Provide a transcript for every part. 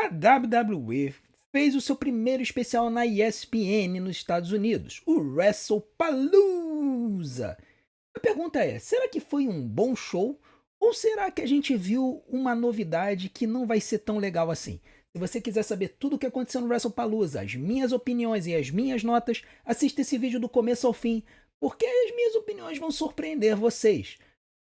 A WWE fez o seu primeiro especial na ESPN nos Estados Unidos, o WrestlePalooza. A pergunta é, será que foi um bom show? Ou será que a gente viu uma novidade que não vai ser tão legal assim? Se você quiser saber tudo o que aconteceu no WrestlePalooza, as minhas opiniões e as minhas notas, assista esse vídeo do começo ao fim, porque as minhas opiniões vão surpreender vocês.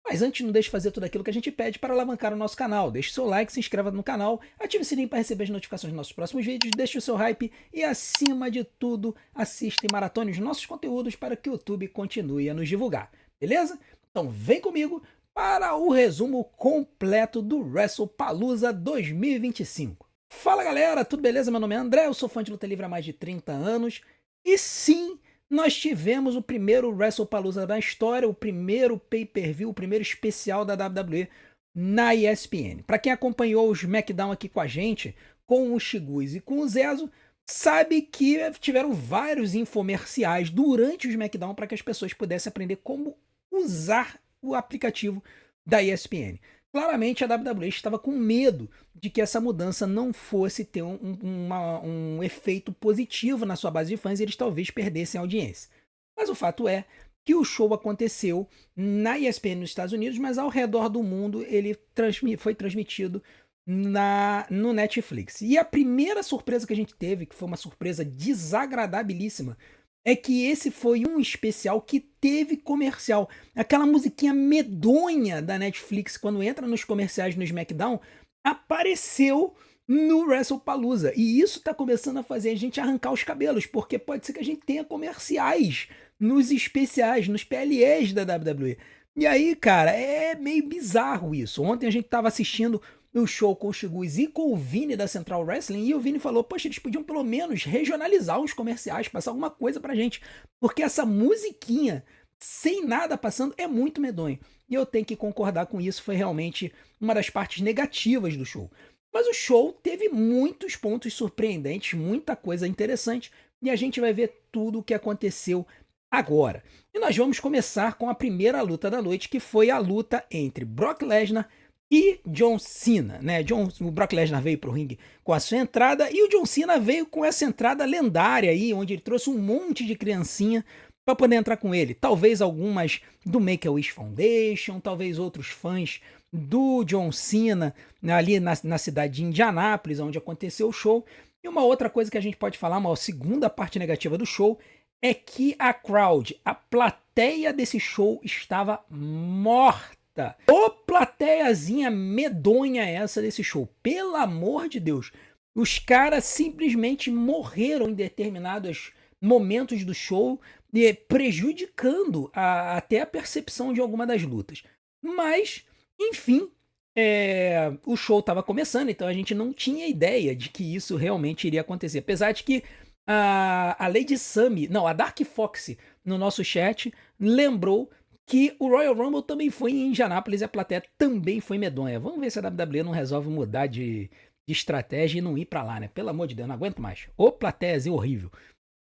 Mas antes, não deixe de fazer tudo aquilo que a gente pede para alavancar o nosso canal. Deixe seu like, se inscreva no canal, ative o sininho para receber as notificações dos nossos próximos vídeos, deixe o seu hype e, acima de tudo, assista e maratone os nossos conteúdos para que o YouTube continue a nos divulgar. Beleza? Então vem comigo para o resumo completo do WrestlePalooza 2025. Fala galera, tudo beleza? Meu nome é André, eu sou fã de luta livre há mais de 30 anos e sim, nós tivemos o primeiro WrestlePalooza da história, o primeiro pay-per-view, o primeiro especial da WWE na ESPN. Para quem acompanhou o SmackDown aqui com a gente, com o Chiguz e com o Zezo, sabe que tiveram vários infomerciais durante o SmackDown para que as pessoas pudessem aprender como usar o aplicativo da ESPN. Claramente a WWE estava com medo de que essa mudança não fosse ter um efeito positivo na sua base de fãs e eles talvez perdessem a audiência. Mas o fato é que o show aconteceu na ESPN nos Estados Unidos, mas ao redor do mundo ele foi transmitido no Netflix. E a primeira surpresa que a gente teve, que foi uma surpresa desagradabilíssima, é que esse foi um especial que teve comercial. Aquela musiquinha medonha da Netflix, quando entra nos comerciais no SmackDown, apareceu no WrestlePalooza. E isso tá começando a fazer a gente arrancar os cabelos, porque pode ser que a gente tenha comerciais nos especiais, nos PLEs da WWE. E aí, cara, é meio bizarro isso. Ontem a gente tava assistindo o show com o Chiguz e com o Vini da Central Wrestling, e o Vini falou, poxa, eles podiam pelo menos regionalizar os comerciais, passar alguma coisa pra gente, porque essa musiquinha, sem nada passando, é muito medonho. E eu tenho que concordar com isso, foi realmente uma das partes negativas do show. Mas o show teve muitos pontos surpreendentes, muita coisa interessante, e a gente vai ver tudo o que aconteceu agora. E nós vamos começar com a primeira luta da noite, que foi a luta entre Brock Lesnar e John Cena, né? O Brock Lesnar veio pro ringue com a sua entrada e o John Cena veio com essa entrada lendária aí, onde ele trouxe um monte de criancinha para poder entrar com ele. Talvez algumas do Make-A-Wish Foundation, talvez outros fãs do John Cena ali na cidade de Indianápolis, onde aconteceu o show. E uma outra coisa que a gente pode falar, uma segunda parte negativa do show, é que a crowd, a plateia desse show estava morta. Ô plateiazinha medonha essa desse show. Pelo amor de Deus. Os caras simplesmente morreram em determinados momentos do show, prejudicando até a percepção de alguma das lutas. Mas, enfim, o show estava começando, então a gente não tinha ideia de que isso realmente iria acontecer. Apesar de que a Lady Sami, não, a Dark Fox no nosso chat lembrou que o Royal Rumble também foi em Indianápolis e a plateia também foi medonha. Vamos ver se a WWE não resolve mudar de estratégia e não ir pra lá, né? Pelo amor de Deus, não aguento mais. Ô plateiazinha horrível.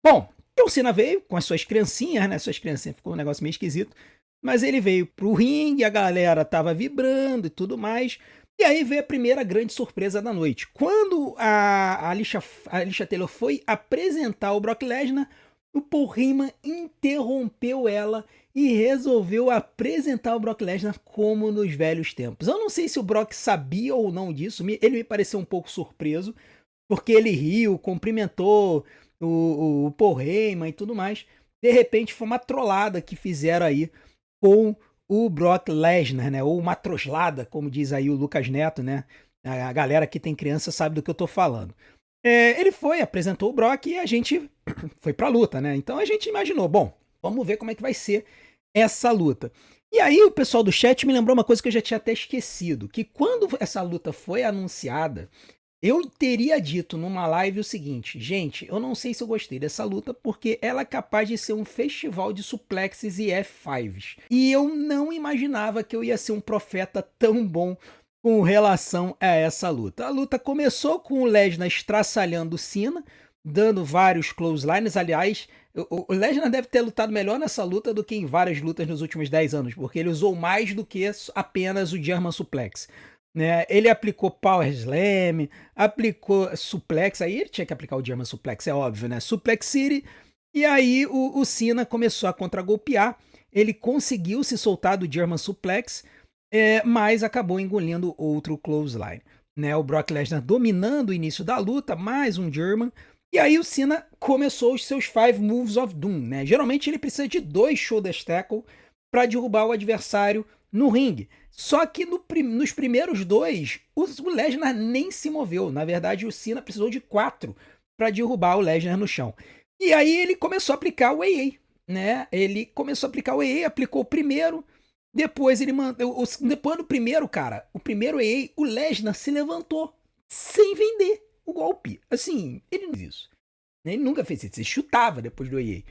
Bom, John Cena veio com as suas criancinhas, né? Suas criancinhas, ficou um negócio meio esquisito. Mas ele veio pro ringue, a galera tava vibrando e tudo mais. E aí veio a primeira grande surpresa da noite. Quando a Alicia Taylor foi apresentar o Brock Lesnar, o Paul Heyman interrompeu ela e resolveu apresentar o Brock Lesnar como nos velhos tempos. Eu não sei se o Brock sabia ou não disso, ele me pareceu um pouco surpreso, porque ele riu, cumprimentou o Paul Heyman e tudo mais. De repente foi uma trollada que fizeram aí com o Brock Lesnar, né? Ou uma troslada, como diz aí o Lucas Neto, né? A galera que tem criança sabe do que eu tô falando. Ele foi, apresentou o Brock e a gente foi pra luta, né? Então a gente imaginou, bom, vamos ver como é que vai ser essa luta. E aí o pessoal do chat me lembrou uma coisa que eu já tinha até esquecido, que quando essa luta foi anunciada, eu teria dito numa live o seguinte, gente, eu não sei se eu gostei dessa luta porque ela é capaz de ser um festival de suplexes e F5s. E eu não imaginava que eu ia ser um profeta tão bom com relação a essa luta. A luta começou com o Lesnar estraçalhando o Cena, dando vários clotheslines. Aliás, o Lesnar deve ter lutado melhor nessa luta do que em várias lutas nos últimos 10 anos, porque ele usou mais do que apenas o German Suplex. né? Ele aplicou Power Slam, aplicou Suplex, aí ele tinha que aplicar o German Suplex, é óbvio, né? Suplex City, e aí o Cena começou a contragolpear, ele conseguiu se soltar do German Suplex, mas acabou engolindo outro clothesline, né? O Brock Lesnar dominando o início da luta, mais um German, e aí o Cena começou os seus 5 Moves of Doom, né? Geralmente ele precisa de 2 Shoulder Tackle para derrubar o adversário no ringue. Só que nos primeiros 2, o Lesnar nem se moveu. Na verdade, o Cena precisou de 4 para derrubar o Lesnar no chão. E aí ele começou a aplicar o AA, né? Ele começou a aplicar o AA, aplicou o primeiro, depois ele mandou. Depois do primeiro, cara, o primeiro AA, o Lesnar se levantou sem vender o golpe. Assim, ele não fez isso. Ele nunca fez isso. Ele chutava depois do AA.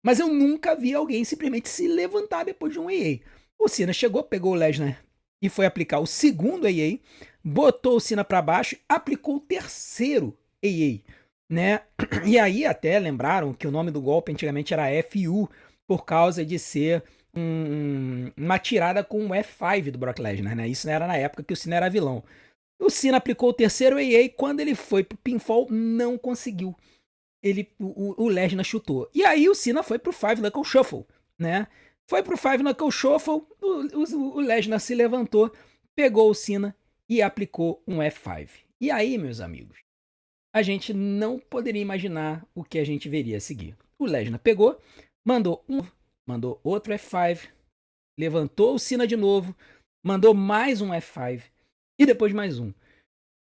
Mas eu nunca vi alguém simplesmente se levantar depois de um AA. O Cena chegou, pegou o Lesnar e foi aplicar o segundo AA, botou o Cena para baixo, aplicou o terceiro AA, né? E aí até lembraram que o nome do golpe antigamente era FU, por causa de ser uma tirada com o F5 do Brock Lesnar, né? Isso era na época que o Cena era vilão. O Cena aplicou o terceiro AA e quando ele foi pro pinfall, não conseguiu. O Lesnar chutou. E aí o Cena foi pro Five Knuckle Shuffle, né? Foi pro Five Knuckle Shuffle, o Lesnar se levantou, pegou o Cena e aplicou um F5. E aí, meus amigos, a gente não poderia imaginar o que a gente veria a seguir. O Lesnar pegou, mandou outro F5, levantou o Cena de novo, mandou mais um F5 e depois mais um.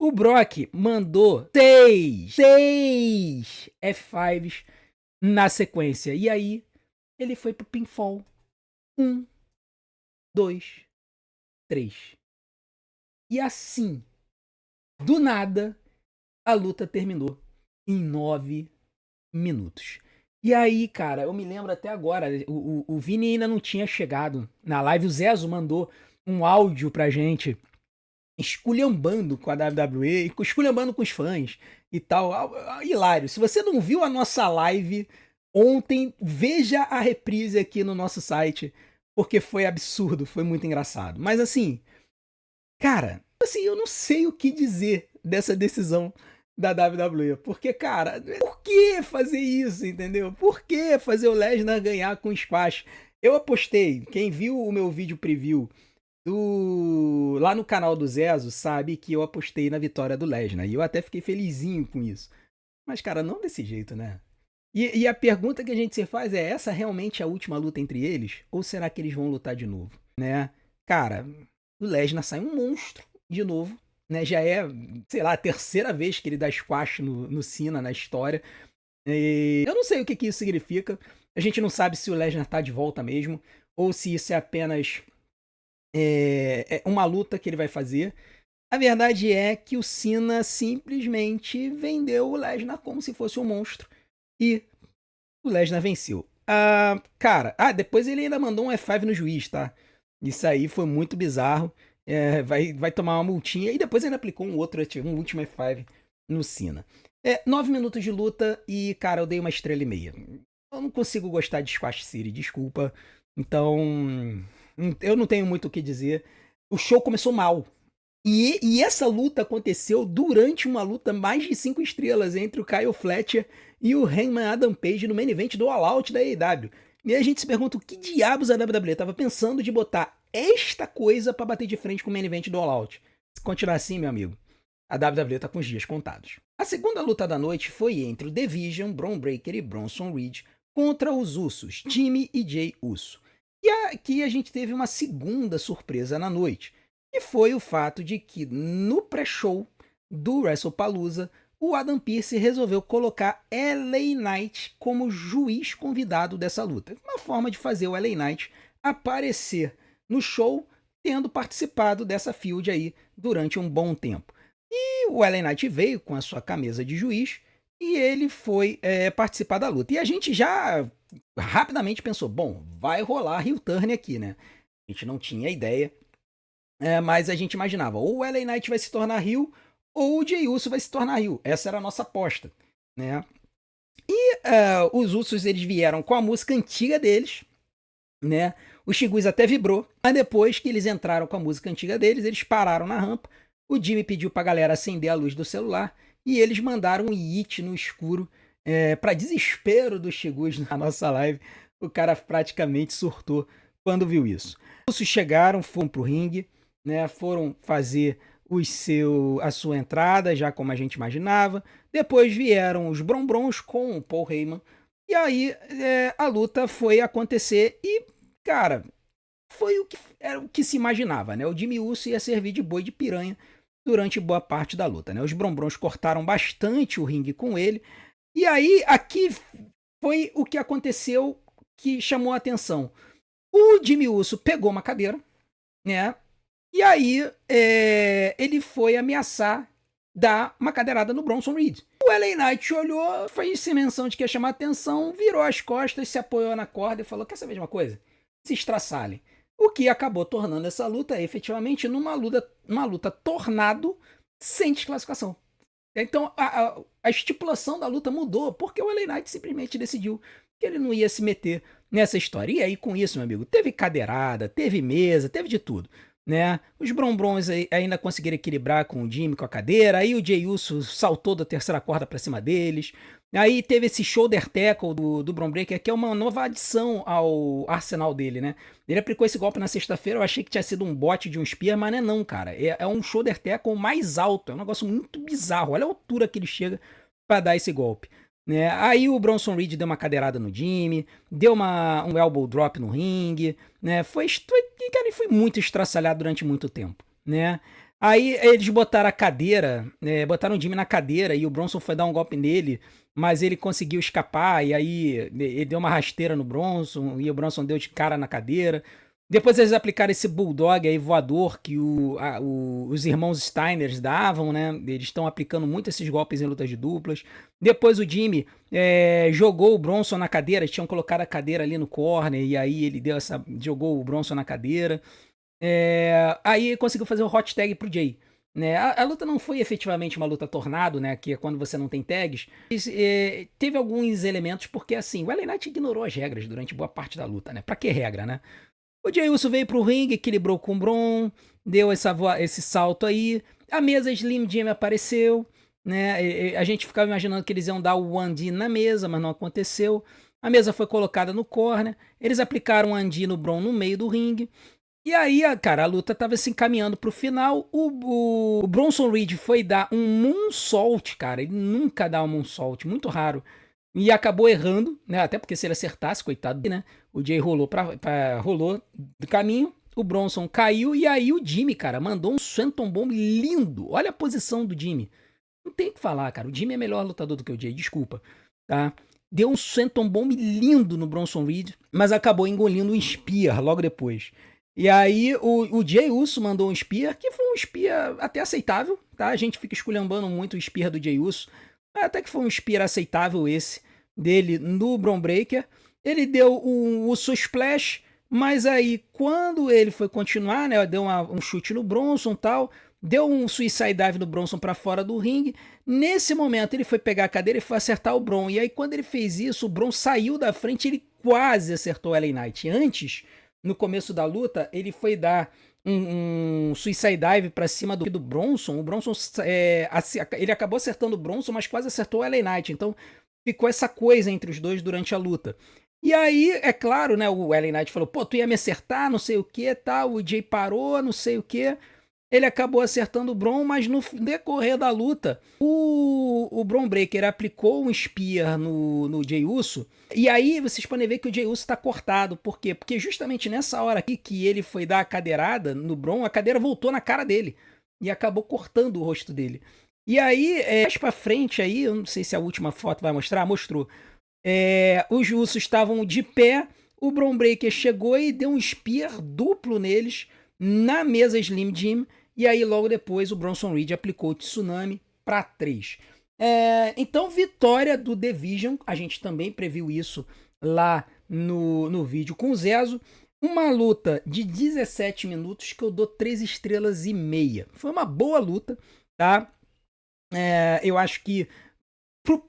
O Brock mandou 6 F5s na sequência. E aí, ele foi pro pinfall. 1, 2, 3. E assim, do nada, a luta terminou em 9 minutos. E aí, cara, eu me lembro até agora, o Vini ainda não tinha chegado na live, o Zezo mandou um áudio pra gente esculhambando com a WWE, esculhambando com os fãs e tal. Hilário. Se você não viu a nossa live ontem, veja a reprise aqui no nosso site, porque foi absurdo, foi muito engraçado. Mas assim, cara, assim, eu não sei o que dizer dessa decisão da WWE, porque, cara, por que fazer isso, entendeu? Por que fazer o Lesnar ganhar com squash? Eu apostei, quem viu o meu vídeo preview lá no canal do Zezo sabe que eu apostei na vitória do Lesnar. E eu até fiquei felizinho com isso. Mas, cara, não desse jeito, né? E a pergunta que a gente se faz é: essa realmente a última luta entre eles? Ou será que eles vão lutar de novo? Né? Cara, o Lesnar sai um monstro de novo. Né? Já é, sei lá, a terceira vez que ele dá squash no Cena na história. E eu não sei o que isso significa. A gente não sabe se o Lesnar tá de volta mesmo. Ou se isso é apenas uma luta que ele vai fazer. A verdade é que o Cena simplesmente vendeu o Lesnar como se fosse um monstro. E o Lesnar venceu. Cara, depois ele ainda mandou um F5 no juiz, tá? Isso aí foi muito bizarro. Vai tomar uma multinha. E depois ainda aplicou um último F5 no Cena. 9 minutos de luta e, cara, eu dei 1,5 estrelas. Eu não consigo gostar de Squash City, desculpa. Então, eu não tenho muito o que dizer. O show começou mal. E essa luta aconteceu durante uma luta mais de 5 estrelas entre o Kyle Fletcher e o Hangman Adam Page no main event do All Out da AEW. E a gente se pergunta o que diabos a WWE estava pensando de botar esta coisa para bater de frente com o main event do All Out. Se continuar assim, meu amigo, a WWE tá com os dias contados. A segunda luta da noite foi entre o The Vision, Bron Breakker e Bronson Reed contra os Usos, Jimmy e Jay Uso. E aqui a gente teve uma segunda surpresa na noite, que foi o fato de que no pré-show do WrestlePalooza, o Adam Pearce resolveu colocar LA Knight como juiz convidado dessa luta. Uma forma de fazer o LA Knight aparecer no show, tendo participado dessa feud aí durante um bom tempo. E o LA Knight veio com a sua camisa de juiz e ele foi participar da luta. E a gente já rapidamente pensou, bom, vai rolar heel turn aqui, né? A gente não tinha ideia, mas a gente imaginava, ou o LA Knight vai se tornar heel, ou o Jey Uso vai se tornar heel. Essa era a nossa aposta, né? E os Usos, eles vieram com a música antiga deles, né? O Shiguis até vibrou, mas depois que eles entraram com a música antiga deles, eles pararam na rampa, O Jimmy pediu pra galera acender a luz do celular e eles mandaram um Yeet no escuro, para desespero dos Chigus na nossa live. O cara praticamente surtou quando viu isso. Os russos chegaram, foram pro ringue, né, foram fazer a sua entrada, já como a gente imaginava. Depois vieram os Brombrons com o Paul Heyman. E aí a luta foi acontecer e, cara, foi era o que se imaginava, né? O Jimmy Uso ia servir de boi de piranha durante boa parte da luta, né? Os Brombrons cortaram bastante o ringue com ele. E aí, aqui foi o que aconteceu que chamou a atenção. O Jimmy Uso pegou uma cadeira, né? E aí ele foi ameaçar dar uma cadeirada no Bronson Reed. O LA Knight olhou, fez menção de que ia chamar atenção, virou as costas, se apoiou na corda e falou: quer saber de uma coisa? Se estraçalhem. O que acabou tornando essa luta efetivamente uma luta tornado sem desclassificação. Então a estipulação da luta mudou porque o LA Knight simplesmente decidiu que ele não ia se meter nessa história. E aí com isso, meu amigo, teve cadeirada, teve mesa, teve de tudo, né? Os Brombrons ainda conseguiram equilibrar com o Jimmy, com a cadeira. Aí o Jey Uso saltou da terceira corda pra cima deles. Aí teve esse shoulder tackle do Bron Breakker, que é uma nova adição ao arsenal dele, né? Ele aplicou esse golpe na sexta-feira, eu achei que tinha sido um bot de um spear, mas não é não, cara. É um shoulder tackle mais alto, é um negócio muito bizarro. Olha a altura que ele chega pra dar esse golpe. Né? Aí o Bronson Reed deu uma cadeirada no Jimmy, deu um elbow drop no ringue, né? Cara, ele foi muito estraçalhado durante muito tempo, né? Aí eles botaram a cadeira, botaram o Jimmy na cadeira e o Bronson foi dar um golpe nele, mas ele conseguiu escapar e aí ele deu uma rasteira no Bronson e o Bronson deu de cara na cadeira. Depois eles aplicaram esse bulldog aí voador que os irmãos Steiners davam, né? Eles estão aplicando muito esses golpes em lutas de duplas. Depois o Jimmy jogou o Bronson na cadeira, tinham colocado a cadeira ali no corner e aí ele jogou o Bronson na cadeira. Aí ele conseguiu fazer o hot tag pro Jay. Né? A luta não foi efetivamente uma luta tornado, né? Que é quando você não tem tags. Mas, teve alguns elementos, porque assim, o LA Knight ignorou as regras durante boa parte da luta, né? Pra que regra, né? O Jey Uso veio pro ringue, equilibrou com o Bron, deu esse salto aí. A mesa Slim Jim apareceu, né? A gente ficava imaginando que eles iam dar o 1D na mesa, mas não aconteceu. A mesa foi colocada no corner. Eles aplicaram o 1D no Bron no meio do ringue. E aí, cara, a luta tava se encaminhando pro final. O Bronson Reed foi dar um moonsault, cara. Ele nunca dá um moonsault, muito raro. E acabou errando, né? Até porque se ele acertasse, coitado, né? O Jay rolou do caminho, o Bronson caiu e aí o Jimmy, cara, mandou um Swanton Bomb lindo. Olha a posição do Jimmy. Não tem o que falar, cara. O Jimmy é melhor lutador do que o Jay, desculpa, tá? Deu um Swanton Bomb lindo no Bronson Reed, mas acabou engolindo um Spear logo depois. E aí o Jey Uso mandou um Spear, que foi um Spear até aceitável, tá? A gente fica esculhambando muito o Spear do Jey Uso. Até que foi um Spear aceitável esse dele no Bron Breakker. Ele deu o Splash, mas aí quando ele foi continuar, né, deu um chute no Bronson e tal, deu um Suicide Dive no Bronson para fora do ringue. Nesse momento ele foi pegar a cadeira e foi acertar o Bron. E aí quando ele fez isso, o Bron saiu da frente e ele quase acertou o LA Knight. Antes, no começo da luta, ele foi dar um Suicide Dive pra cima do Bronson. O Bronson, ele acabou acertando o Bronson, mas quase acertou o LA Knight. Então ficou essa coisa entre os dois durante a luta. E aí, é claro, né, o LA Knight falou, pô, tu ia me acertar, não sei o que, tal. O Jay parou, não sei o que. Ele acabou acertando o Bron, mas no decorrer da luta, o Bron Breakker aplicou um Spear no Jey Uso. E aí vocês podem ver que o Jey Uso tá cortado. Por quê? Porque justamente nessa hora aqui que ele foi dar a cadeirada no Bron, a cadeira voltou na cara dele. E acabou cortando o rosto dele. E aí, mais pra frente aí, eu não sei se a última foto vai mostrar, mostrou. Os Usos estavam de pé, o Bron Breakker chegou e deu um Spear duplo neles na mesa Slim Jim. E aí, logo depois, o Bronson Reed aplicou o Tsunami para 3. Então, vitória do The Vision. A gente também previu isso lá no vídeo com o Zezo. Uma luta de 17 minutos que eu dou 3 estrelas e meia. Foi uma boa luta, tá? Eu acho que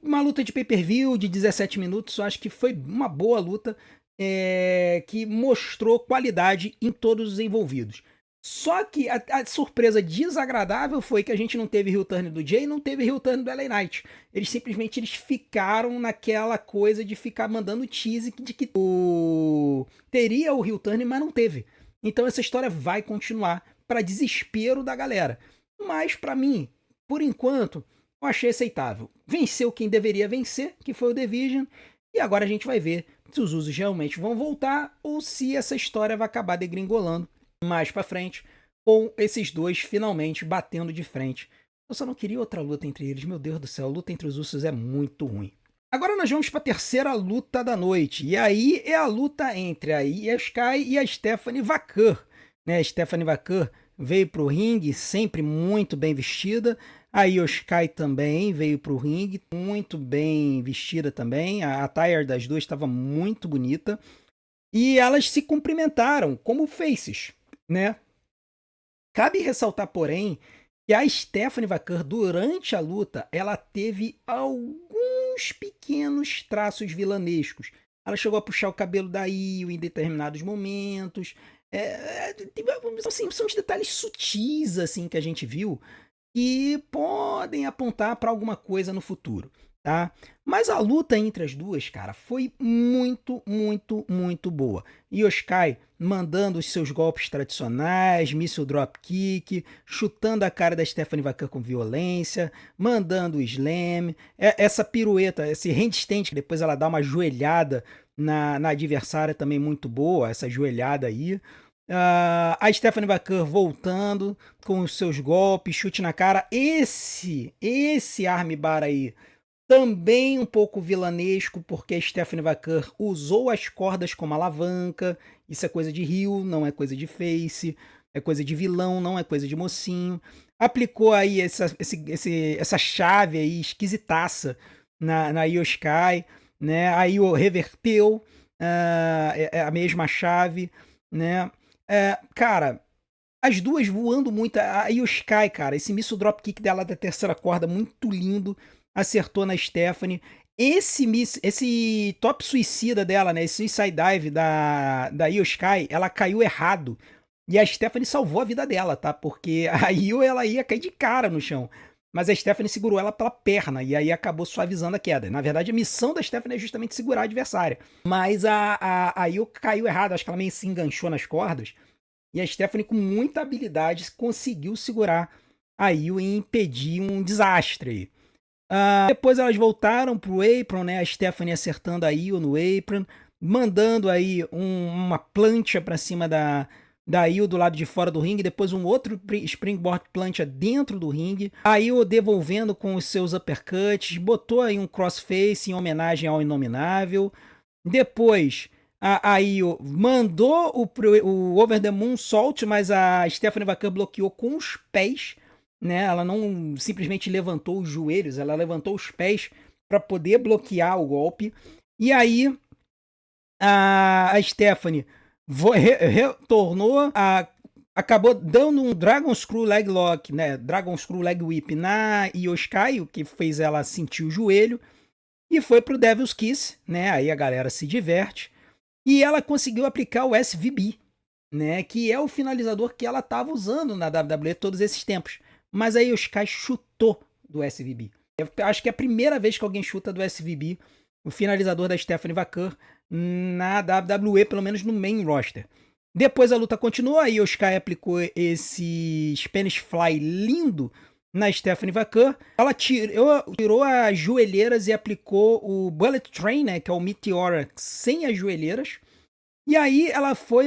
uma luta de pay-per-view de 17 minutos, eu acho que foi uma boa luta que mostrou qualidade em todos os envolvidos. Só que a surpresa desagradável foi que a gente não teve heel turn do Jay, não teve heel turn do LA Knight. Eles ficaram naquela coisa de ficar mandando tease de que teria o heel turn, mas não teve. Então essa história vai continuar para desespero da galera. Mas para mim, por enquanto, eu achei aceitável. Venceu quem deveria vencer, que foi o Division, e agora a gente vai ver se os usos realmente vão voltar ou se essa história vai acabar degringolando mais pra frente, com esses dois finalmente batendo de frente. Eu só não queria outra luta entre eles, meu Deus do céu, a luta entre os Usos é muito ruim. Agora nós vamos para a terceira luta da noite, e aí é a luta entre a Io Sky e a Stephanie Vaquer. Né? A Stephanie Vaquer veio pro ringue sempre muito bem vestida, a Io Sky também veio pro ringue muito bem vestida também, a attire das duas estava muito bonita, e elas se cumprimentaram como faces, né? Cabe ressaltar, porém, que a Stephanie Vaquer, durante a luta, ela teve alguns pequenos traços vilanescos. Ela chegou a puxar o cabelo da Io em determinados momentos. Assim, são os detalhes sutis assim que a gente viu que podem apontar para alguma coisa no futuro, tá? Mas a luta entre as duas, cara, foi muito, muito, muito boa. Io Sky mandando os seus golpes tradicionais, missile drop kick, chutando a cara da Stephanie Vaquer com violência, mandando o slam, essa pirueta, esse handstand, que depois ela dá uma joelhada na adversária também muito boa, essa joelhada aí. A Stephanie Vaquer voltando com os seus golpes, chute na cara. Esse armbar aí também um pouco vilanesco, porque a Stephanie Vaquer usou as cordas como alavanca. Isso é coisa de heel, não é coisa de face. É coisa de vilão, não é coisa de mocinho. Aplicou aí essa chave aí esquisitaça na Io Sky, né? A Io reverteu a mesma chave, né? Cara, as duas voando muito. A Io Sky, cara, esse missile dropkick dela da terceira corda, muito lindo. Acertou na Stephanie. Esse top suicida dela, né? Esse suicide dive da Io Sky, ela caiu errado. E a Stephanie salvou a vida dela, tá? Porque a Io, ela ia cair de cara no chão. Mas a Stephanie segurou ela pela perna e aí acabou suavizando a queda. Na verdade, a missão da Stephanie é justamente segurar a adversária. Mas a Io caiu errado, acho que ela meio se enganchou nas cordas. E a Stephanie, com muita habilidade, conseguiu segurar a Io e impedir um desastre aí. Depois elas voltaram pro apron, né? A Stephanie acertando a Io no apron, mandando aí uma plancha para cima da Io do lado de fora do ringue, depois um outro springboard plancha dentro do ringue. A Io devolvendo com os seus uppercuts, botou aí um crossface em homenagem ao Inominável. Depois a Io mandou o Over the Moonsault, mas a Stephanie Vaquer bloqueou com os pés, né? Ela não simplesmente levantou os joelhos, ela levantou os pés para poder bloquear o golpe. E aí a Stephanie retornou, acabou dando um Dragon Screw Leg Lock, né? Dragon Screw Leg Whip na Io Sky, o que fez ela sentir o joelho. E foi pro Devil's Kiss, né? Aí a galera se diverte. E ela conseguiu aplicar o SVB, né? Que é o finalizador que ela estava usando na WWE todos esses tempos. Mas aí o Sky chutou do SVB. Eu acho que é a primeira vez que alguém chuta do SVB, o finalizador da Stephanie Vaquer, na WWE, pelo menos no main roster. Depois a luta continuou, aí o Sky aplicou esse Spanish Fly lindo na Stephanie Vaquer. Ela tirou as joelheiras e aplicou o Bullet Train, né, que é o Meteora sem as joelheiras. E aí ela foi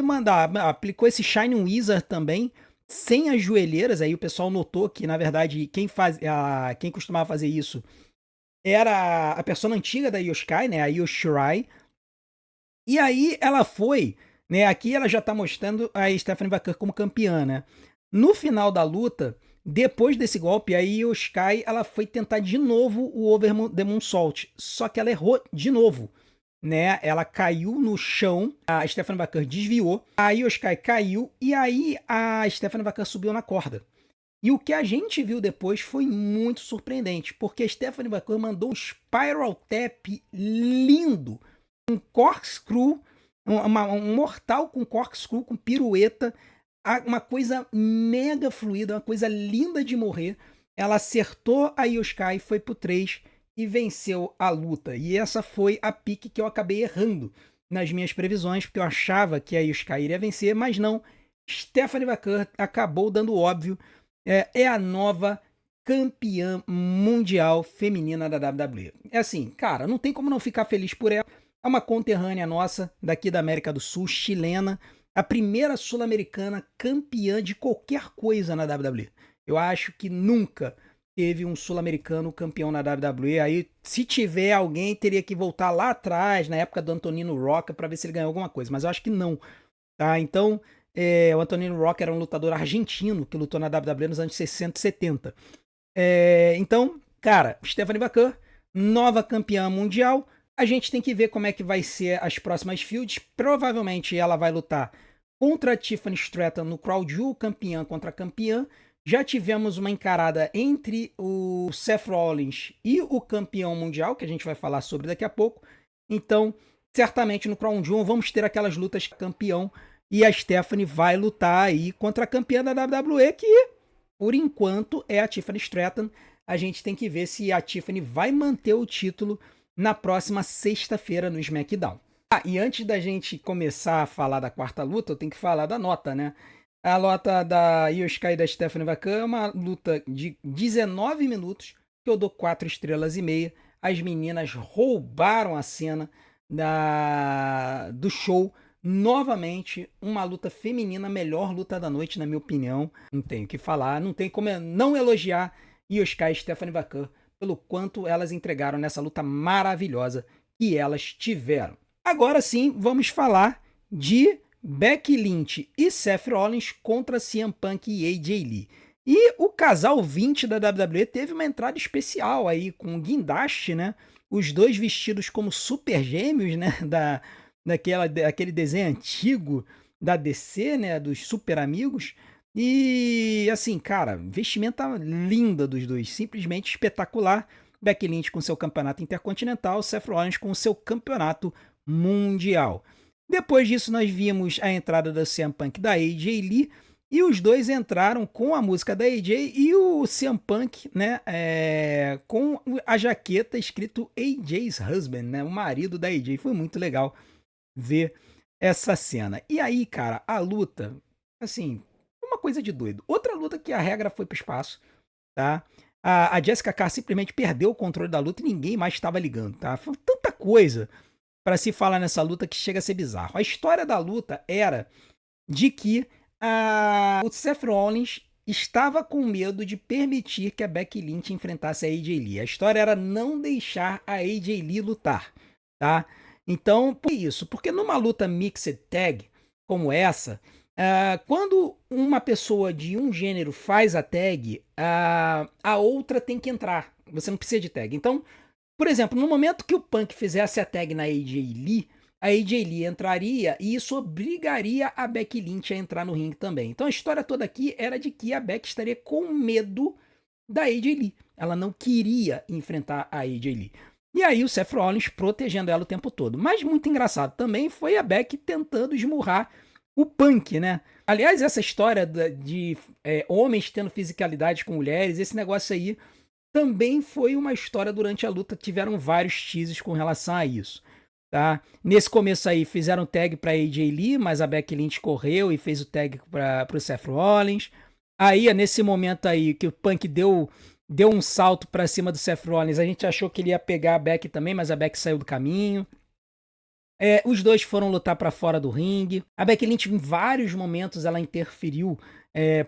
aplicou esse Shining Wizard também, sem as joelheiras. Aí o pessoal notou que, na verdade, quem costumava fazer isso era a persona antiga da Io Sky, né, a Io Shirai. E aí ela foi, né, aqui ela já tá mostrando a Stephanie Vaquer como campeã, né. No final da luta, depois desse golpe, a Io Sky, ela foi tentar de novo o Over the Moonsault, só que ela errou de novo, né? Ela caiu no chão, a Stephanie Vaquer desviou, a Io Sky caiu e aí a Stephanie Vaquer subiu na corda. E o que a gente viu depois foi muito surpreendente, porque a Stephanie Vaquer mandou um Spiral Tap lindo, um corkscrew, um mortal com corkscrew, com pirueta, uma coisa mega fluida, uma coisa linda de morrer. Ela acertou a Io Sky, foi pro 3 e venceu a luta. E essa foi a pique que eu acabei errando nas minhas previsões, porque eu achava que a Io Sky iria vencer, mas não. Stephanie McMahon acabou dando óbvio. É a nova campeã mundial feminina da WWE. É assim, cara, não tem como não ficar feliz por ela. É uma conterrânea nossa, daqui da América do Sul, chilena, a primeira sul-americana campeã de qualquer coisa na WWE. Eu acho que nunca teve um sul-americano campeão na WWE. Aí, se tiver alguém, teria que voltar lá atrás, na época do Antonino Rocca, para ver se ele ganhou alguma coisa. Mas eu acho que não. Tá? Então, o Antonino Rocca era um lutador argentino que lutou na WWE nos anos 60 e 70. Então, cara, Stephanie McMahon, nova campeã mundial. A gente tem que ver como é que vai ser as próximas feuds. Provavelmente ela vai lutar contra a Tiffany Stratton no Crown Jewel, campeã contra campeã. Já tivemos uma encarada entre o Seth Rollins e o campeão mundial, que a gente vai falar sobre daqui a pouco. Então, certamente no Crown Jewel vamos ter aquelas lutas campeão e a Stephanie vai lutar aí contra a campeã da WWE, que por enquanto é a Tiffany Stratton. A gente tem que ver se a Tiffany vai manter o título na próxima sexta-feira no SmackDown. E antes da gente começar a falar da quarta luta, eu tenho que falar da nota, né? A nota da Io Sky e da Stephanie McMahon é uma luta de 19 minutos, que eu dou 4 estrelas e meia. As meninas roubaram a cena do show. Novamente, uma luta feminina, melhor luta da noite, na minha opinião. Não tenho o que falar, não tem como não elogiar Io Sky e Stephanie McMahon pelo quanto elas entregaram nessa luta maravilhosa que elas tiveram. Agora sim, vamos falar de Becky Lynch e Seth Rollins contra CM Punk e AJ Lee. E o casal 20 da WWE teve uma entrada especial aí com o guindaste, né? Os dois vestidos como super gêmeos, né? Daquele desenho antigo da DC, né? Dos super amigos. E assim, cara, vestimenta linda dos dois, simplesmente espetacular. Becky Lynch com seu campeonato intercontinental, Seth Rollins com seu campeonato mundial. Depois disso, nós vimos a entrada da CM Punk da AJ Lee, e os dois entraram com a música da AJ e o CM Punk, né, com a jaqueta escrito AJ's Husband, né, o marido da AJ. Foi muito legal ver essa cena. E aí, cara, a luta, assim, uma coisa de doido. Outra luta que a regra foi pro espaço, tá? A Jessica Carr simplesmente perdeu o controle da luta e ninguém mais estava ligando, tá? Foi tanta coisa para se falar nessa luta que chega a ser bizarro. A história da luta era de que o Seth Rollins estava com medo de permitir que a Becky Lynch enfrentasse a AJ Lee. A história era não deixar a AJ Lee lutar, tá? Então, por isso, porque numa luta mixed tag como essa, quando uma pessoa de um gênero faz a tag, a outra tem que entrar. Você não precisa de tag. Então, por exemplo, no momento que o Punk fizesse a tag na AJ Lee, a AJ Lee entraria e isso obrigaria a Becky Lynch a entrar no ringue também. Então a história toda aqui era de que a Becky estaria com medo da AJ Lee. Ela não queria enfrentar a AJ Lee. E aí o Seth Rollins protegendo ela o tempo todo. Mas muito engraçado também foi a Becky tentando esmurrar o Punk, né? Aliás, essa história de homens tendo fisicalidade com mulheres, esse negócio aí também foi uma história durante a luta. Tiveram vários teases com relação a isso, tá? Nesse começo aí fizeram tag para AJ Lee, mas a Becky Lynch correu e fez o tag para o Seth Rollins. Aí, nesse momento aí que o Punk deu um salto para cima do Seth Rollins, a gente achou que ele ia pegar a Becky também, mas a Becky saiu do caminho. Os dois foram lutar para fora do ringue. A Becky Lynch, em vários momentos, ela interferiu,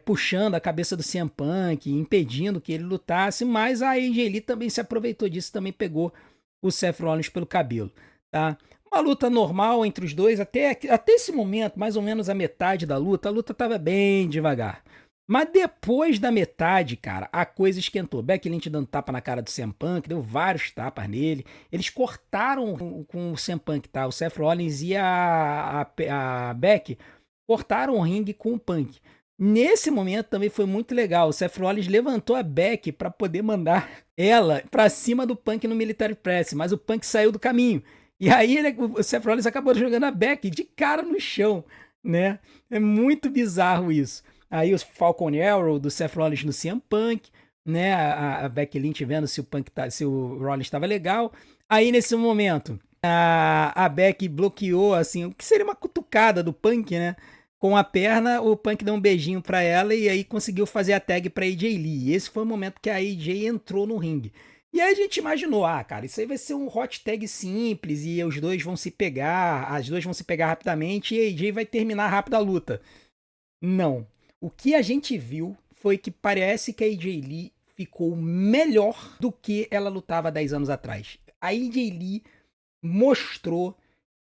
puxando a cabeça do CM Punk, impedindo que ele lutasse, mas a AJ Lee também se aproveitou disso, também pegou o Seth Rollins pelo cabelo, tá? Uma luta normal entre os dois, até esse momento, mais ou menos a metade da luta, a luta estava bem devagar. Mas depois da metade, cara, a coisa esquentou. Becky Lynch dando tapa na cara do CM Punk, deu vários tapas nele. Eles cortaram com o CM Punk, tá? O Seth Rollins e a Becky cortaram o ringue com o Punk. Nesse momento também foi muito legal. O Seth Rollins levantou a Becky para poder mandar ela para cima do Punk no Military Press, mas o Punk saiu do caminho. E aí o Seth Rollins acabou jogando a Becky de cara no chão. né? É muito bizarro isso. Aí o Falcon Arrow do Seth Rollins no CM Punk, né? A Becky Lynch vendo se o Punk se o Rollins estava legal. Aí nesse momento, a Becky bloqueou assim, o que seria uma cutucada do Punk, né? Com a perna, o Punk deu um beijinho pra ela e aí conseguiu fazer a tag pra AJ Lee. E esse foi o momento que a AJ entrou no ringue. E aí a gente imaginou, cara, isso aí vai ser um hot tag simples e os dois vão se pegar, as duas vão se pegar rapidamente e a AJ vai terminar rápido a luta. Não. O que a gente viu foi que parece que a AJ Lee ficou melhor do que ela lutava 10 anos atrás. A AJ Lee mostrou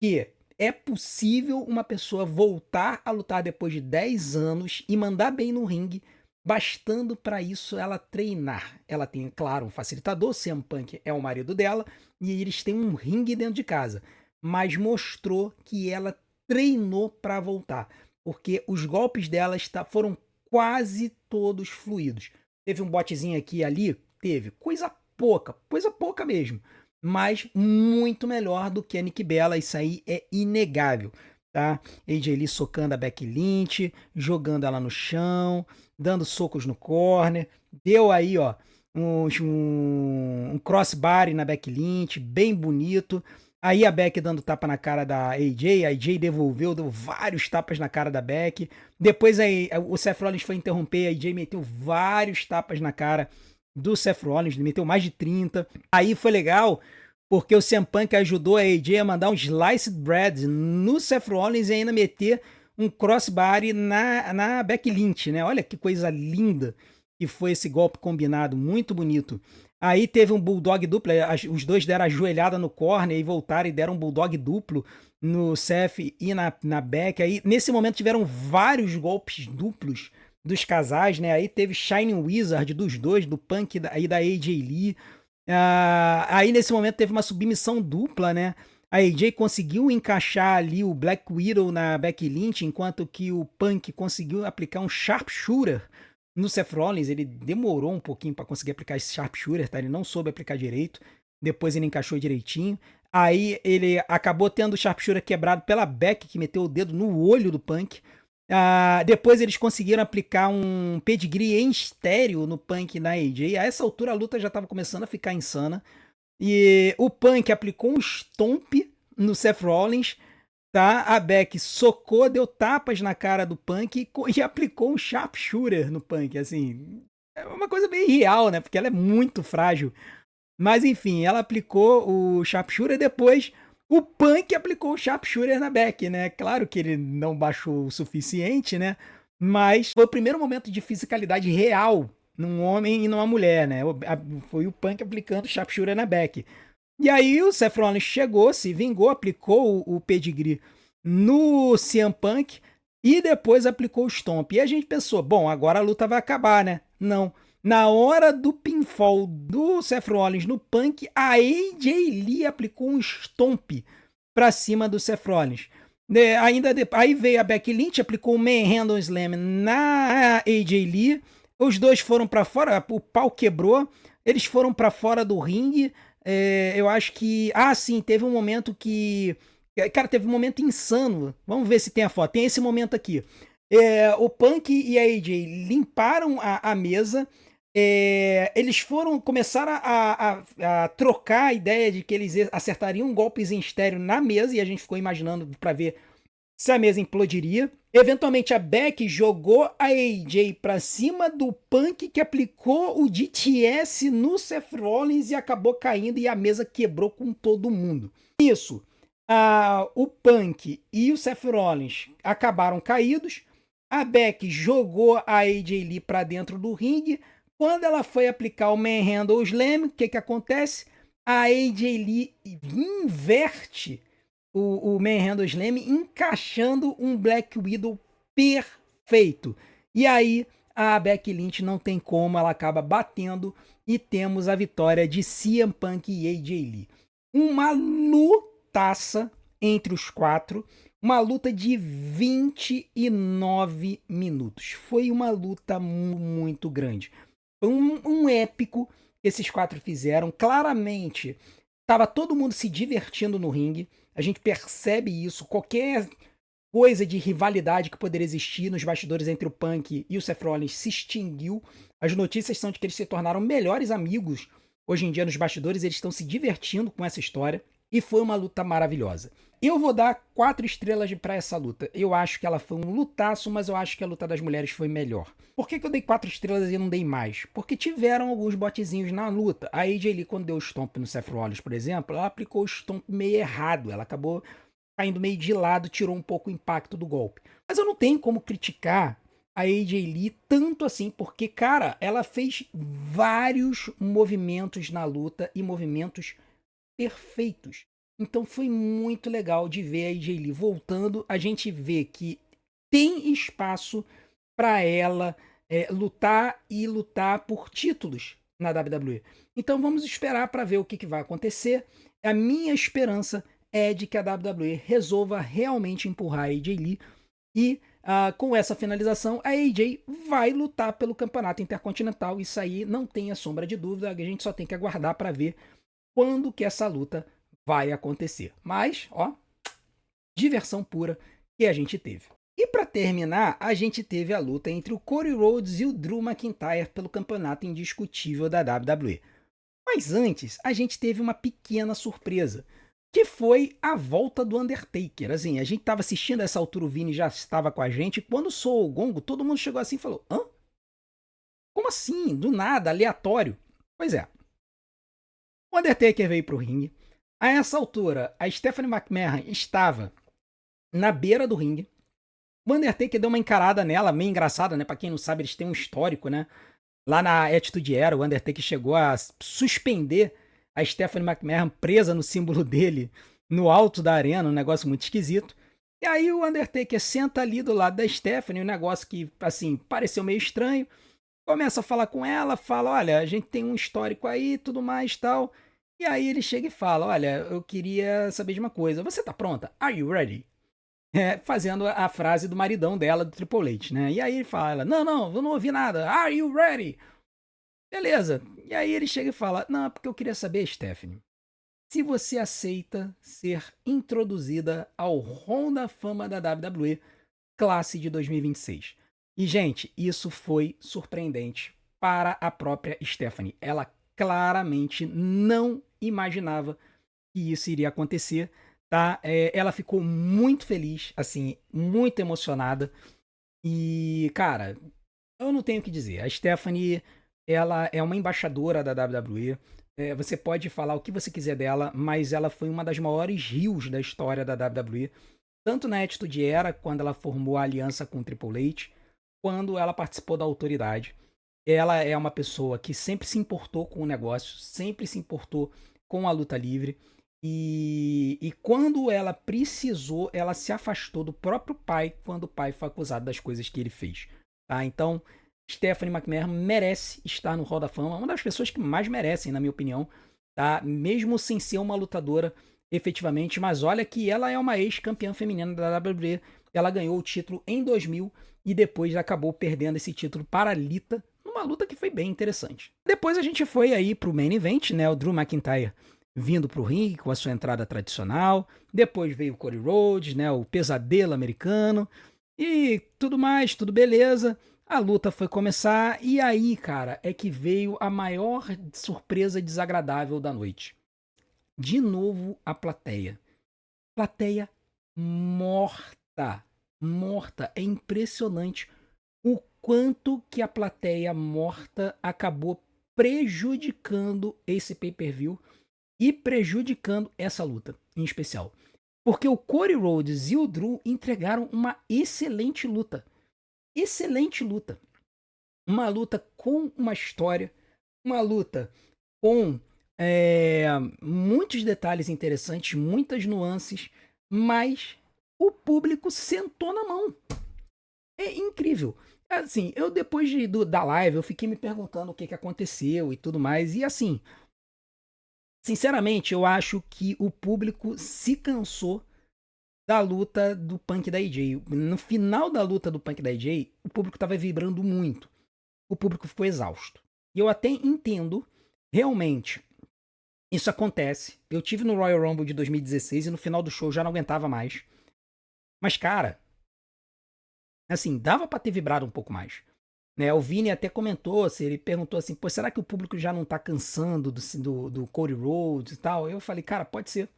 que é possível uma pessoa voltar a lutar depois de 10 anos e mandar bem no ringue, bastando para isso ela treinar. Ela tem, claro, um facilitador, CM Punk é o marido dela, e eles têm um ringue dentro de casa. Mas mostrou que ela treinou para voltar, porque os golpes dela foram quase todos fluidos. Teve um botezinho aqui e ali? Teve. Coisa pouca mesmo, mas muito melhor do que a Nikki Bella, isso aí é inegável, tá? AJ Lee socando a Becky Lynch, jogando ela no chão, dando socos no corner, deu aí, ó, um crossbody na Becky Lynch, bem bonito. Aí a Becky dando tapa na cara da AJ, a AJ devolveu, deu vários tapas na cara da Becky. Depois aí o Seth Rollins foi interromper, a AJ meteu vários tapas na cara do Seth Rollins, meteu mais de 30. Aí foi legal, porque o CM Punk ajudou a AJ a mandar um sliced bread no Seth Rollins e ainda meter um crossbody na Becky Lynch, né? Olha que coisa linda que foi esse golpe combinado, muito bonito. Aí teve um bulldog duplo, os dois deram a joelhada no corner e voltaram e deram um bulldog duplo no Seth e na Becky. Aí nesse momento tiveram vários golpes duplos dos casais, né? Aí teve Shining Wizard dos dois, do Punk e da AJ Lee. Aí nesse momento teve uma submissão dupla, né? A AJ conseguiu encaixar ali o Black Widow na Becky Lynch, enquanto que o Punk conseguiu aplicar um Sharpshooter no Seth Rollins. Ele demorou um pouquinho para conseguir aplicar esse Sharpshooter, tá? Ele não soube aplicar direito. Depois ele encaixou direitinho. Aí ele acabou tendo o Sharpshooter quebrado pela Becky, que meteu o dedo no olho do Punk. Depois eles conseguiram aplicar um pedigree em estéreo no Punk e na AJ. A essa altura a luta já estava começando a ficar insana. E o Punk aplicou um stomp no Seth Rollins, tá? A Becky socou, deu tapas na cara do Punk e aplicou um sharpshooter no Punk. Assim, é uma coisa bem real, né? Porque ela é muito frágil. Mas enfim, ela aplicou o sharpshooter, depois o Punk aplicou o sharpshooter na Becky, né? Claro que ele não baixou o suficiente, né? Mas foi o primeiro momento de fisicalidade real num homem e numa mulher, né? Foi o Punk aplicando o sharpshooter na Becky. E aí o Seth Rollins chegou, se vingou, aplicou o pedigree no CM Punk e depois aplicou o Stomp. E a gente pensou, bom, agora a luta vai acabar, né? Não. Na hora do pinfall do Seth Rollins no Punk, a AJ Lee aplicou um Stomp pra cima do Seth Rollins. Aí veio a Becky Lynch, aplicou o Manhandle Slam na AJ Lee. Os dois foram pra fora, o pau quebrou. Eles foram pra fora do ringue. Eu acho que... sim, teve um momento que... Cara, teve um momento insano. Vamos ver se tem a foto. Tem esse momento aqui. O Punk e a AJ limparam a mesa. Eles começaram a trocar a ideia de que eles acertariam golpes em estéreo na mesa, e a gente ficou imaginando para ver se a mesa implodiria. Eventualmente a Becky jogou a AJ para cima do Punk, que aplicou o DTS no Seth Rollins e acabou caindo, e a mesa quebrou com todo mundo. Isso, o Punk e o Seth Rollins acabaram caídos. A Becky jogou a AJ Lee para dentro do ringue. Quando ela foi aplicar o Manhandle Slam, o que acontece? A AJ Lee inverte o Manhandle Slam, encaixando um Black Widow perfeito. E aí a Becky Lynch não tem como, ela acaba batendo e temos a vitória de CM Punk e AJ Lee. Uma lutaça entre os quatro, uma luta de 29 minutos. Foi uma luta muito grande. Foi um épico que esses quatro fizeram. Claramente, estava todo mundo se divertindo no ringue. A gente percebe isso. Qualquer coisa de rivalidade que poderia existir nos bastidores entre o Punk e o Seth Rollins se extinguiu. As notícias são de que eles se tornaram melhores amigos. Hoje em dia, nos bastidores, eles estão se divertindo com essa história. E foi uma luta maravilhosa. Eu vou dar 4 estrelas pra essa luta. Eu acho que ela foi um lutaço, mas eu acho que a luta das mulheres foi melhor. Por que eu dei 4 estrelas e não dei mais? Porque tiveram alguns botezinhos na luta. A AJ Lee, quando deu o stomp no Seth Rollins, por exemplo, ela aplicou o stomp meio errado. Ela acabou caindo meio de lado, tirou um pouco o impacto do golpe. Mas eu não tenho como criticar a AJ Lee tanto assim, porque, cara, ela fez vários movimentos na luta e movimentos perfeitos. Então foi muito legal de ver a AJ Lee voltando. A gente vê que tem espaço para ela lutar e lutar por títulos na WWE. Então vamos esperar para ver o que vai acontecer. A minha esperança é de que a WWE resolva realmente empurrar a AJ Lee e com essa finalização a AJ vai lutar pelo campeonato intercontinental. Isso aí não tenha sombra de dúvida. A gente só tem que aguardar para ver quando que essa luta vai acontecer. Mas, ó, diversão pura que a gente teve. E para terminar, a gente teve a luta entre o Cody Rhodes e o Drew McIntyre pelo campeonato indiscutível da WWE. Mas antes, a gente teve uma pequena surpresa, que foi a volta do Undertaker. Assim, a gente estava assistindo a essa altura, o Vini já estava com a gente, e quando soou o gongo, todo mundo chegou assim e falou: hã? Como assim? Do nada, aleatório? Pois é. O Undertaker veio pro ringue. A essa altura, a Stephanie McMahon estava na beira do ringue. O Undertaker deu uma encarada nela, meio engraçada, né? Pra quem não sabe, eles têm um histórico, né? Lá na Attitude Era, o Undertaker chegou a suspender a Stephanie McMahon presa no símbolo dele no alto da arena, um negócio muito esquisito. E aí o Undertaker senta ali do lado da Stephanie, um negócio que, assim, pareceu meio estranho. Começa a falar com ela, fala, olha, a gente tem um histórico aí, tudo mais, tal. E aí ele chega e fala, olha, eu queria saber de uma coisa, você tá pronta? Are you ready? Fazendo a frase do maridão dela, do Triple H, né? E aí ele fala, não, eu não ouvi nada, are you ready? Beleza. E aí ele chega e fala, não, porque eu queria saber, Stephanie, se você aceita ser introduzida ao Hall da Fama da WWE, classe de 2026. E, gente, isso foi surpreendente para a própria Stephanie. Ela claramente não imaginava que isso iria acontecer, tá? Ela ficou muito feliz, assim, muito emocionada. E, cara, eu não tenho o que dizer. A Stephanie, ela é uma embaixadora da WWE. Você pode falar o que você quiser dela, mas ela foi uma das maiores heels da história da WWE. Tanto na Attitude Era, quando ela formou a aliança com o Triple H, quando ela participou da autoridade. Ela é uma pessoa que sempre se importou com o negócio, sempre se importou com a luta livre. E quando ela precisou, ela se afastou do próprio pai quando o pai foi acusado das coisas que ele fez. Tá? Então, Stephanie McMahon merece estar no Hall da Fama, uma das pessoas que mais merecem, na minha opinião, tá? Mesmo sem ser uma lutadora efetivamente, mas olha que ela é uma ex-campeã feminina da WWE, ela ganhou o título em 2000 e depois acabou perdendo esse título para a Lita, numa luta que foi bem interessante. Depois a gente foi aí pro main event, né, o Drew McIntyre vindo pro ringue com a sua entrada tradicional, depois veio o Cody Rhodes, né, o pesadelo americano, e tudo mais, tudo beleza. A luta foi começar e aí, cara, é que veio a maior surpresa desagradável da noite. De novo a plateia. Plateia morta. Morta. É impressionante o quanto que a plateia morta acabou prejudicando esse pay-per-view e prejudicando essa luta em especial. Porque o Cody Rhodes e o Drew entregaram uma excelente luta. Excelente luta. Uma luta com uma história, uma luta com muitos detalhes interessantes, muitas nuances, mas o público sentou na mão. É incrível. Assim, eu depois da live, eu fiquei me perguntando o que aconteceu e tudo mais, e assim, sinceramente, eu acho que o público se cansou da luta do Punk e da AJ. No final da luta do Punk e da AJ, o público estava vibrando muito. O público ficou exausto. E eu até entendo, realmente, isso acontece. Eu tive no Royal Rumble de 2016 e no final do show eu já não aguentava mais. Mas, cara, Assim, dava pra ter vibrado um pouco mais. Né, o Vini até comentou, ele perguntou assim, pô, será que o público já não tá cansando do Cody Rhodes e tal? Eu falei, cara, pode ser.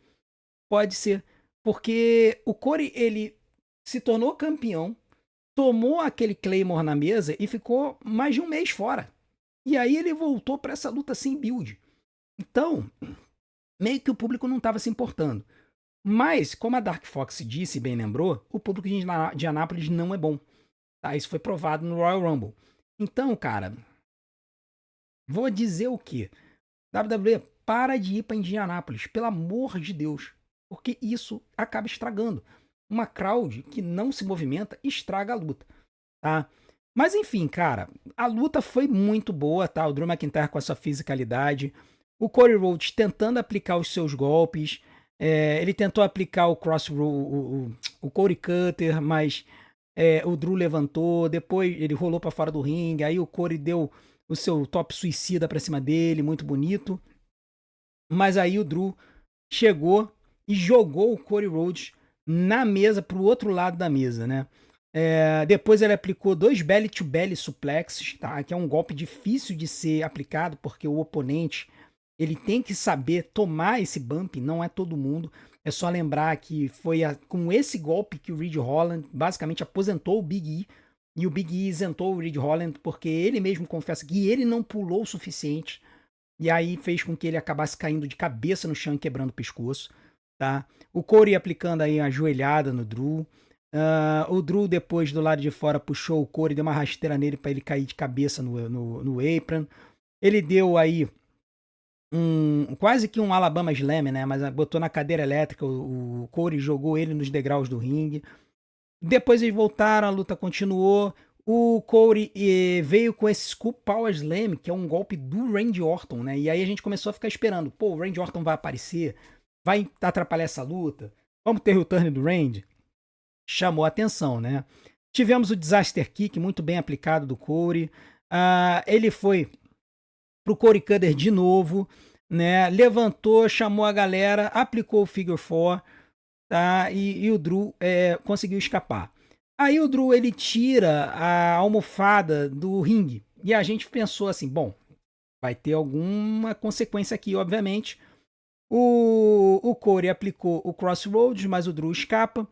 Pode ser. Porque o Cody, ele se tornou campeão, tomou aquele Claymore na mesa e ficou mais de um mês fora. E aí ele voltou pra essa luta sem build. Então, meio que o público não tava se importando. Mas, como a Dark Fox disse e bem lembrou, o público de Anápolis não é bom. Tá? Isso foi provado no Royal Rumble. Então, cara, vou dizer o quê? WWE, para de ir para Indianápolis, pelo amor de Deus. Porque isso acaba estragando. Uma crowd que não se movimenta estraga a luta, tá? Mas enfim, cara, a luta foi muito boa, tá? O Drew McIntyre com a sua fisicalidade, o Cody Rhodes tentando aplicar os seus golpes, ele tentou aplicar o o Cody Cutter, mas o Drew levantou, depois ele rolou para fora do ringue, aí o Cody deu o seu top suicida pra cima dele, muito bonito. Mas aí o Drew chegou e jogou o Cody Rhodes na mesa, pro outro lado da mesa, né? Depois ele aplicou 2 belly-to-belly suplexes, tá? Que é um golpe difícil de ser aplicado, porque o oponente ele tem que saber tomar esse bump, não é todo mundo. É só lembrar que foi com esse golpe que o Ridge Holland basicamente aposentou o Big E, e o Big E isentou o Ridge Holland porque ele mesmo confessa que ele não pulou o suficiente, e aí fez com que ele acabasse caindo de cabeça no chão e quebrando o pescoço, tá? O Corey aplicando aí a joelhada no Drew. O Drew depois do lado de fora puxou o Corey, deu uma rasteira nele para ele cair de cabeça no apron. Ele deu aí quase que um Alabama Slam, né? Mas botou na cadeira elétrica, o Corey jogou ele nos degraus do ringue. Depois eles voltaram, a luta continuou. O Corey veio com esse Scoop Power Slam, que é um golpe do Randy Orton, né? E aí a gente começou a ficar esperando. Pô, o Randy Orton vai aparecer? Vai atrapalhar essa luta? Vamos ter o turn do Randy? Chamou a atenção, né? Tivemos o Disaster Kick, muito bem aplicado do Corey. Ele foi pro Corey Cutter de novo, né? Levantou, chamou a galera, aplicou o Figure 4, tá? E o Drew conseguiu escapar. Aí o Drew ele tira a almofada do ringue. E a gente pensou assim, bom, vai ter alguma consequência aqui, obviamente. O Corey aplicou o Crossroads, mas o Drew escapa.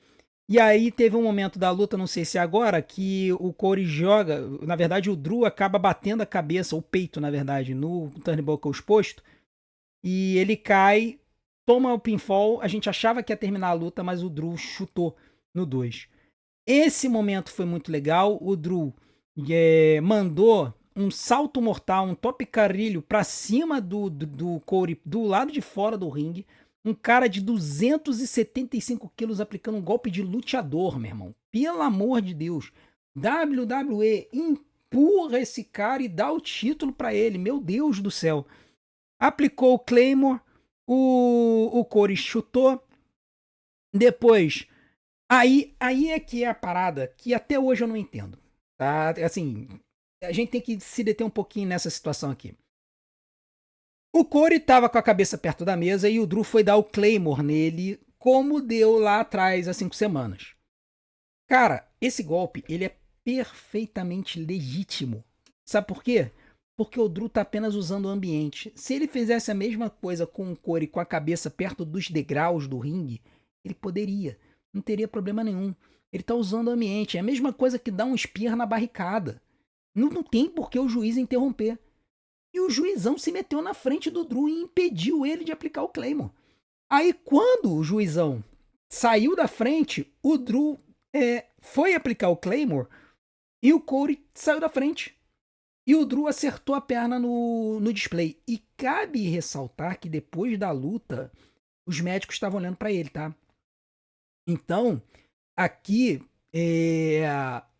E aí teve um momento da luta, não sei se é agora, que o Corey joga, na verdade o Drew acaba batendo a cabeça, o peito na verdade, no turnbuckle exposto, e ele cai, toma o pinfall, a gente achava que ia terminar a luta, mas o Drew chutou no 2. Esse momento foi muito legal, o Drew mandou um salto mortal, um top carrilho pra cima do Corey, do lado de fora do ringue. Um cara de 275 quilos aplicando um golpe de luteador, meu irmão. Pelo amor de Deus. WWE, empurra esse cara e dá o título pra ele. Meu Deus do céu. Aplicou o Claymore. O Corey chutou. Depois, aí é que é a parada que até hoje eu não entendo. Tá? Assim, a gente tem que se deter um pouquinho nessa situação aqui. O Corey tava com a cabeça perto da mesa e o Drew foi dar o Claymore nele, como deu lá atrás, há 5 semanas. Cara, esse golpe, ele é perfeitamente legítimo. Sabe por quê? Porque o Drew tá apenas usando o ambiente. Se ele fizesse a mesma coisa com o Corey com a cabeça perto dos degraus do ringue, ele poderia. Não teria problema nenhum. Ele tá usando o ambiente. É a mesma coisa que dar um spear na barricada. Não tem por que o juiz interromper. E o juizão se meteu na frente do Drew e impediu ele de aplicar o Claymore. Aí quando o juizão saiu da frente, o Drew foi aplicar o Claymore e o Corey saiu da frente. E o Drew acertou a perna no display. E cabe ressaltar que depois da luta, os médicos estavam olhando para ele, tá? Então, aqui,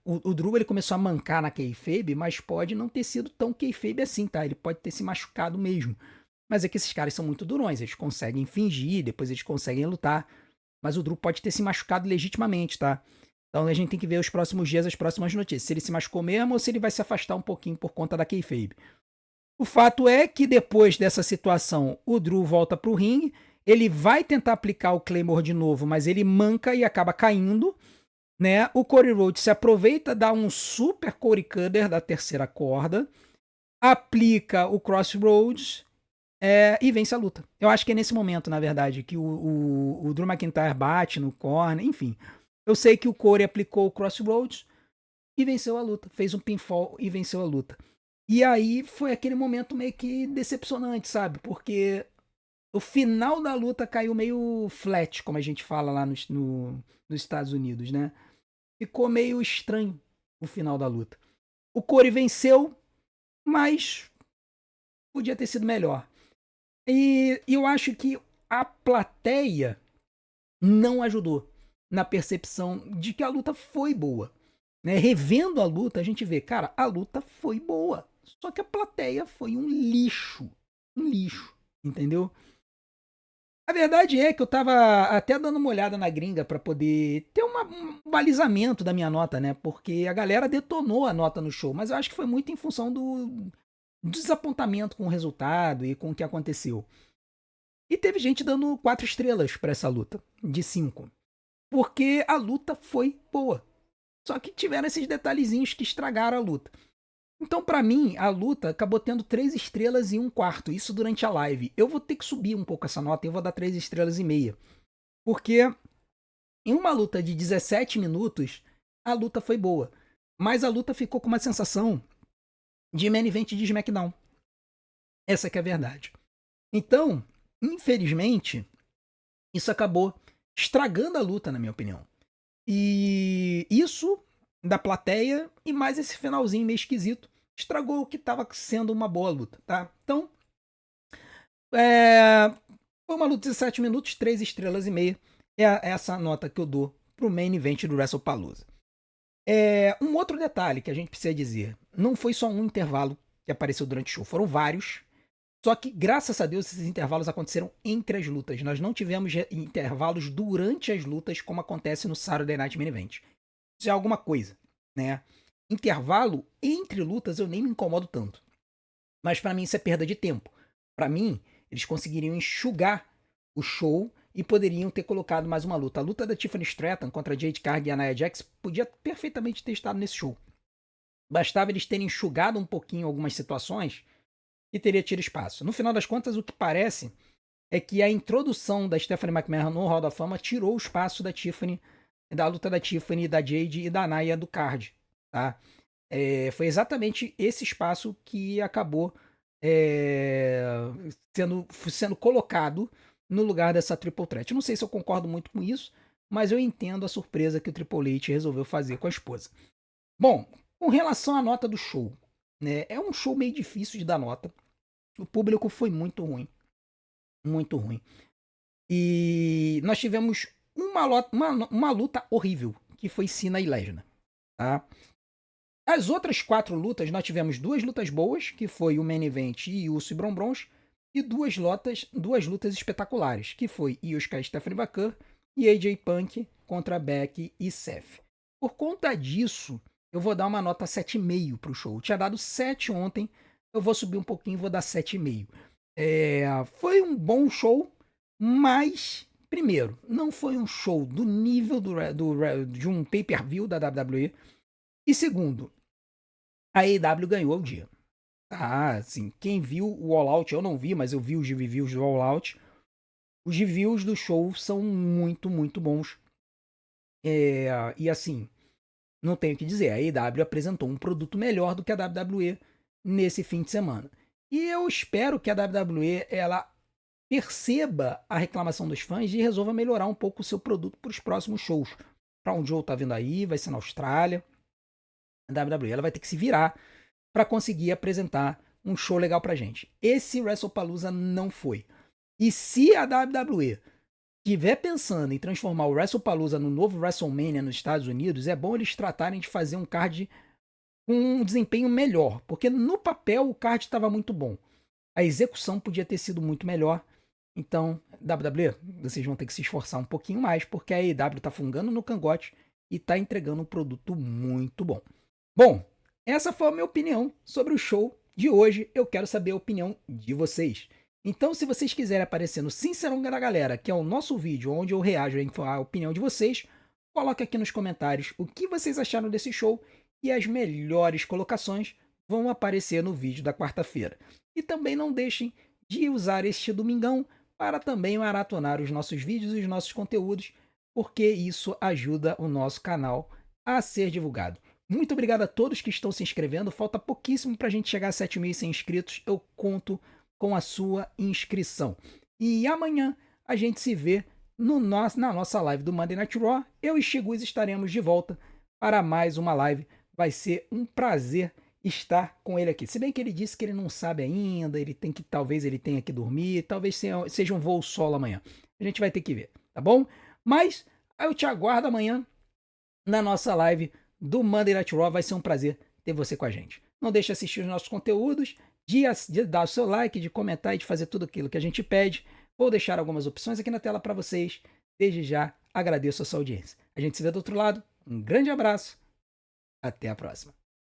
o Drew ele começou a mancar na kayfabe, mas pode não ter sido tão kayfabe assim, tá? Ele pode ter se machucado mesmo. Mas é que esses caras são muito durões, eles conseguem fingir, depois eles conseguem lutar. Mas o Drew pode ter se machucado legitimamente, tá? Então a gente tem que ver os próximos dias, as próximas notícias. Se ele se machucou mesmo ou se ele vai se afastar um pouquinho por conta da kayfabe. O fato é que depois dessa situação, o Drew volta pro ringue, ele vai tentar aplicar o Claymore de novo, mas ele manca e acaba caindo, né? O Cody Rhodes se aproveita, dá um super Cody Cutter da terceira corda, aplica o Crossroads e vence a luta. Eu acho que é nesse momento, na verdade, que o Drew McIntyre bate no corner, enfim. Eu sei que o Cody aplicou o Crossroads e venceu a luta. Fez um pinfall e venceu a luta. E aí foi aquele momento meio que decepcionante, sabe? Porque o final da luta caiu meio flat, como a gente fala lá nos Estados Unidos, né? Ficou meio estranho o final da luta. O Corey venceu, mas podia ter sido melhor. E eu acho que a plateia não ajudou na percepção de que a luta foi boa. Né? Revendo a luta, a gente vê, cara, a luta foi boa. Só que a plateia foi um lixo. Um lixo, entendeu? A verdade é que eu tava até dando uma olhada na gringa pra poder ter um balizamento da minha nota, né? Porque a galera detonou a nota no show, mas eu acho que foi muito em função do desapontamento com o resultado e com o que aconteceu. E teve gente dando 4 estrelas pra essa luta, de 5. Porque a luta foi boa. Só que tiveram esses detalhezinhos que estragaram a luta. Então, pra mim, a luta acabou tendo 3 estrelas e 1/4. Isso durante a live. Eu vou ter que subir um pouco essa nota e eu vou dar 3 estrelas e meia. Porque em uma luta de 17 minutos, a luta foi boa. Mas a luta ficou com uma sensação de main event de SmackDown. Essa que é a verdade. Então, infelizmente, isso acabou estragando a luta, na minha opinião. E isso da plateia e mais esse finalzinho meio esquisito estragou o que estava sendo uma boa luta, tá? Então, foi uma luta de 17 minutos, 3 estrelas e meia. É essa nota que eu dou pro main event do WrestlePalooza. Um outro detalhe que a gente precisa dizer, não foi só um intervalo que apareceu durante o show, foram vários. Só que, graças a Deus, esses intervalos aconteceram entre as lutas. Nós não tivemos intervalos durante as lutas, como acontece no Saturday Night Main Event. Isso é alguma coisa, né? Intervalo entre lutas eu nem me incomodo tanto. Mas pra mim isso é perda de tempo. Pra mim, eles conseguiriam enxugar o show e poderiam ter colocado mais uma luta. A luta da Tiffany Stratton contra a Jade Cargill e a Nia Jax podia perfeitamente ter estado nesse show. Bastava eles terem enxugado um pouquinho algumas situações e teria tido espaço. No final das contas, o que parece é que a introdução da Stephanie McMahon no Hall da Fama tirou o espaço da Tiffany, da luta da Tiffany, da Jade e da Nia do card, tá? Foi exatamente esse espaço que acabou sendo colocado no lugar dessa Triple Threat. Eu não sei se eu concordo muito com isso, mas eu entendo a surpresa que o Triple H resolveu fazer com a esposa. Bom, com relação à nota do show, né? É um show meio difícil de dar nota. O público foi muito ruim. Muito ruim. E nós tivemos uma luta horrível, que foi Cena e Lesnar. Tá? As outras 4 lutas, nós tivemos 2 lutas boas, que foi o Main Event e Uso e Bron Bros, e 2 lutas espetaculares, que foi Io Sky e Stephanie McMahon e AJ Punk contra Becky e Seth. Por conta disso, eu vou dar uma nota 7,5 pro show. Eu tinha dado 7 ontem, eu vou subir um pouquinho e vou dar 7,5. Foi um bom show, mas, primeiro, não foi um show do nível de um pay-per-view da WWE. E segundo, a AEW ganhou o dia. Ah, assim, quem viu o All Out, eu não vi, mas eu vi os reviews do All Out. Os reviews do show são muito, muito bons. E assim, não tenho o que dizer, a AEW apresentou um produto melhor do que a WWE nesse fim de semana. E eu espero que a WWE ela perceba a reclamação dos fãs e resolva melhorar um pouco o seu produto para os próximos shows. Para onde o Joe tá vindo aí, vai ser na Austrália. A WWE ela vai ter que se virar para conseguir apresentar um show legal pra gente. Esse WrestlePalooza não foi. E se a WWE estiver pensando em transformar o WrestlePalooza no novo WrestleMania nos Estados Unidos, é bom eles tratarem de fazer um card com um desempenho melhor, porque no papel o card estava muito bom. A execução podia ter sido muito melhor. Então, WWE, vocês vão ter que se esforçar um pouquinho mais, porque a AEW tá fungando no cangote e tá entregando um produto muito bom. Bom, essa foi a minha opinião sobre o show de hoje. Eu quero saber a opinião de vocês. Então, se vocês quiserem aparecer no Sincerão da Galera, que é o nosso vídeo onde eu reajo à opinião de vocês, coloque aqui nos comentários o que vocês acharam desse show e as melhores colocações vão aparecer no vídeo da quarta-feira. E também não deixem de usar este domingão para também maratonar os nossos vídeos e os nossos conteúdos, porque isso ajuda o nosso canal a ser divulgado. Muito obrigado a todos que estão se inscrevendo. Falta pouquíssimo para a gente chegar a 7.100 inscritos. Eu conto com a sua inscrição. E amanhã a gente se vê na nossa live do Monday Night Raw. Eu e Chigus estaremos de volta para mais uma live. Vai ser um prazer estar com ele aqui. Se bem que ele disse que ele não sabe ainda, talvez ele tenha que dormir, talvez seja um voo solo amanhã. A gente vai ter que ver, tá bom? Mas eu te aguardo amanhã na nossa live do Monday Night Raw. Vai ser um prazer ter você com a gente. Não deixe de assistir os nossos conteúdos, de dar o seu like, de comentar e de fazer tudo aquilo que a gente pede. Vou deixar algumas opções aqui na tela para vocês. Desde já agradeço a sua audiência. A gente se vê do outro lado. Um grande abraço. Até a próxima.